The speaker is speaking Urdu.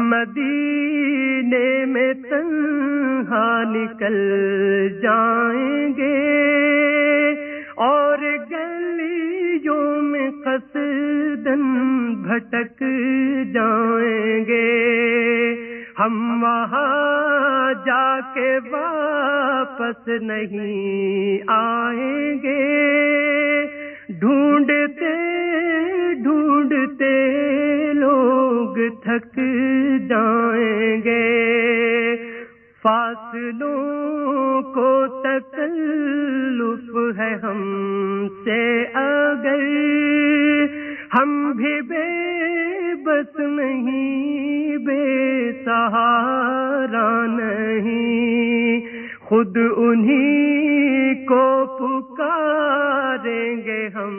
مدینے میں تنہا نکل جائیں گے اور گلیوں میں قصداً بھٹک جائیں گے. ہم وہاں جا کے واپس نہیں آئیں گے. ڈھونڈتے ڈھونڈتے لوگ تھک جائیں گے. فاصلوں کو تکلف ہے ہم سے اگر ہم بھی بے بس نہیں، بے سہارا نہیں. خود انہی کو پکاریں گے ہم